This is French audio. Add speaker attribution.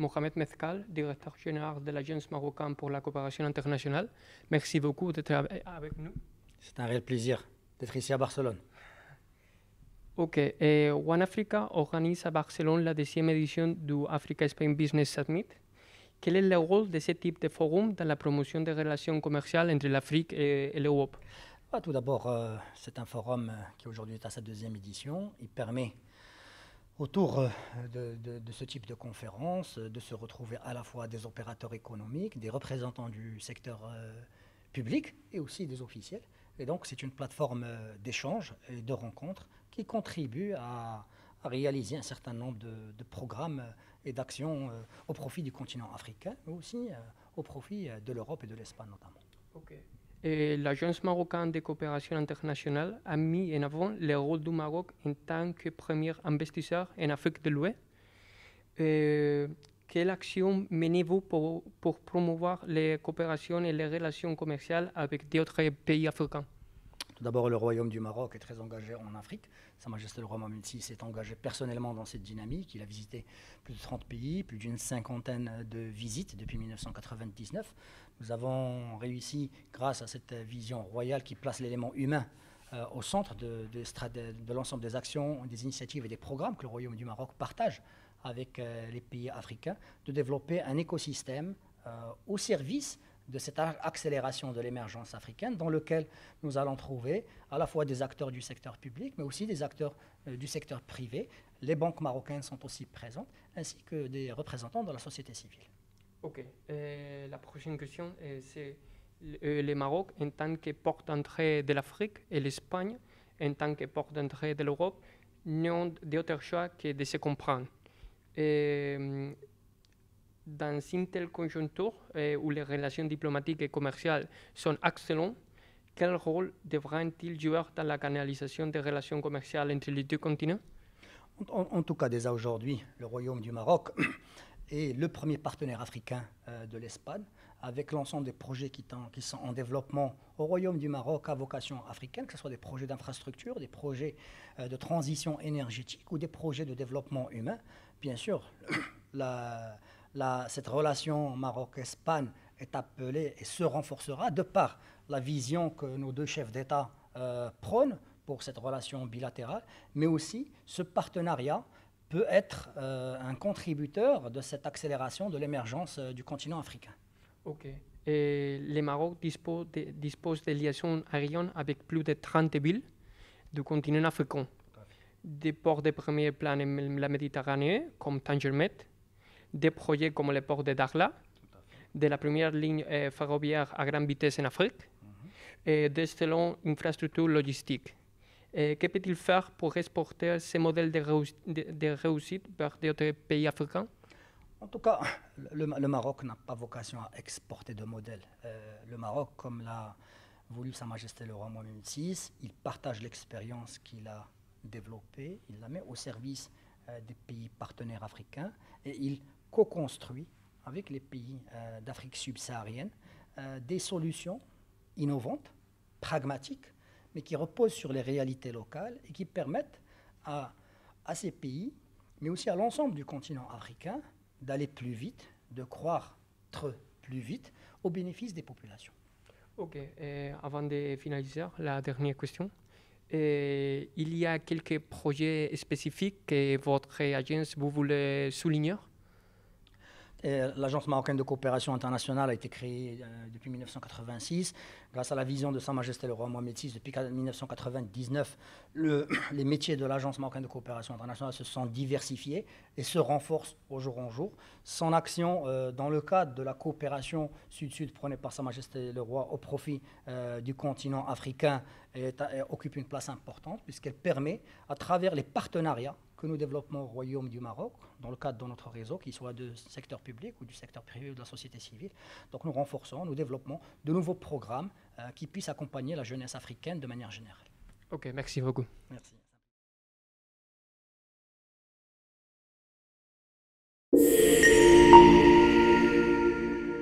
Speaker 1: Mohamed Mezcal, directeur général de l'Agence marocaine pour la coopération internationale. Merci beaucoup d'être avec nous.
Speaker 2: C'est un réel plaisir d'être ici à Barcelone.
Speaker 1: Ok, One Africa organise à Barcelone la 10e édition du Africa Spain Business Summit. Quel est le rôle de ce type de forum dans la promotion des relations commerciales entre l'Afrique et l'Europe?
Speaker 2: Tout d'abord, c'est un forum qui aujourd'hui est à sa 2e édition. Il permet autour de ce type de conférence de se retrouver à la fois des opérateurs économiques, des représentants du secteur public et aussi des officiels. Et donc c'est une plateforme d'échange et de rencontres qui contribue à réaliser un certain nombre de programmes et d'actions au profit du continent africain, mais aussi au profit de l'Europe et de l'Espagne notamment.
Speaker 1: Okay. L'Agence marocaine de coopération internationale a mis en avant le rôle du Maroc en tant que premier investisseur en Afrique de l'Ouest. Quelle action menez-vous pour promouvoir les coopérations et les relations commerciales avec d'autres pays africains?
Speaker 2: Tout d'abord, le Royaume du Maroc est très engagé en Afrique. Sa Majesté le Roi Mohamed VI s'est engagé personnellement dans cette dynamique. Il a visité plus de 30 pays, plus d'une 50aine de visites depuis 1999. Nous avons réussi, grâce à cette vision royale qui place l'élément humain au centre de l'ensemble des actions, des initiatives et des programmes que le Royaume du Maroc partage avec les pays africains, de développer un écosystème au service de cette accélération de l'émergence africaine dans lequel nous allons trouver à la fois des acteurs du secteur public, mais aussi des acteurs du secteur privé. Les banques marocaines sont aussi présentes, ainsi que des représentants de la société civile.
Speaker 1: Ok. La prochaine question, c'est le Maroc en tant que porte d'entrée de l'Afrique et l'Espagne en tant que porte d'entrée de l'Europe n'ont d'autre choix que de se comprendre. Dans une telle conjoncture où les relations diplomatiques et commerciales sont excellentes, quel rôle devra-t-il jouer dans la canalisation des relations commerciales entre les deux continents?
Speaker 2: En tout cas, déjà aujourd'hui, le Royaume du Maroc est le premier partenaire africain de l'Espagne, avec l'ensemble des projets qui sont en développement au Royaume du Maroc à vocation africaine, que ce soit des projets d'infrastructure, des projets de transition énergétique ou des projets de développement humain. Bien sûr, cette relation Maroc-Espagne est appelée et se renforcera de par la vision que nos deux chefs d'État prônent pour cette relation bilatérale, mais aussi ce partenariat peut être un contributeur de cette accélération de l'émergence du continent africain.
Speaker 1: Ok. Le Maroc dispose de liaisons aériennes avec plus de 30 villes du continent africain. Des ports de premier plan en la Méditerranée, comme Tangermet, des projets comme le port de Dakhla, de la première ligne ferroviaire à grande vitesse en Afrique, et d'excellentes infrastructures logistiques. Que peut-il faire pour exporter ces modèles de réussite vers d'autres pays africains?
Speaker 2: En tout cas, le Maroc n'a pas vocation à exporter de modèles. Le Maroc, comme l'a voulu Sa Majesté le Roi Mohamed VI, il partage l'expérience qu'il a développée, il la met au service des pays partenaires africains et il co-construit avec les pays d'Afrique subsaharienne des solutions innovantes, pragmatiques, mais qui reposent sur les réalités locales et qui permettent à ces pays, mais aussi à l'ensemble du continent africain, d'aller plus vite, de croître plus vite au bénéfice des populations.
Speaker 1: Ok, avant de finaliser, la dernière question. Il y a quelques projets spécifiques que votre agence vous voulez souligner?
Speaker 2: L'Agence marocaine de coopération internationale a été créée depuis 1986. Grâce à la vision de Sa Majesté le Roi Mohamed VI, depuis 1999, les métiers de l'Agence marocaine de coopération internationale se sont diversifiés et se renforcent au jour en jour. Son action dans le cadre de la coopération sud-sud prônée par Sa Majesté le Roi au profit du continent africain occupe une place importante puisqu'elle permet, à travers les partenariats que nous développons au Royaume du Maroc, dans le cadre de notre réseau, qu'il soit du secteur public ou du secteur privé ou de la société civile. Donc nous renforçons, nous développons de nouveaux programmes qui puissent accompagner la jeunesse africaine de manière générale.
Speaker 1: Ok, merci beaucoup.
Speaker 2: Merci.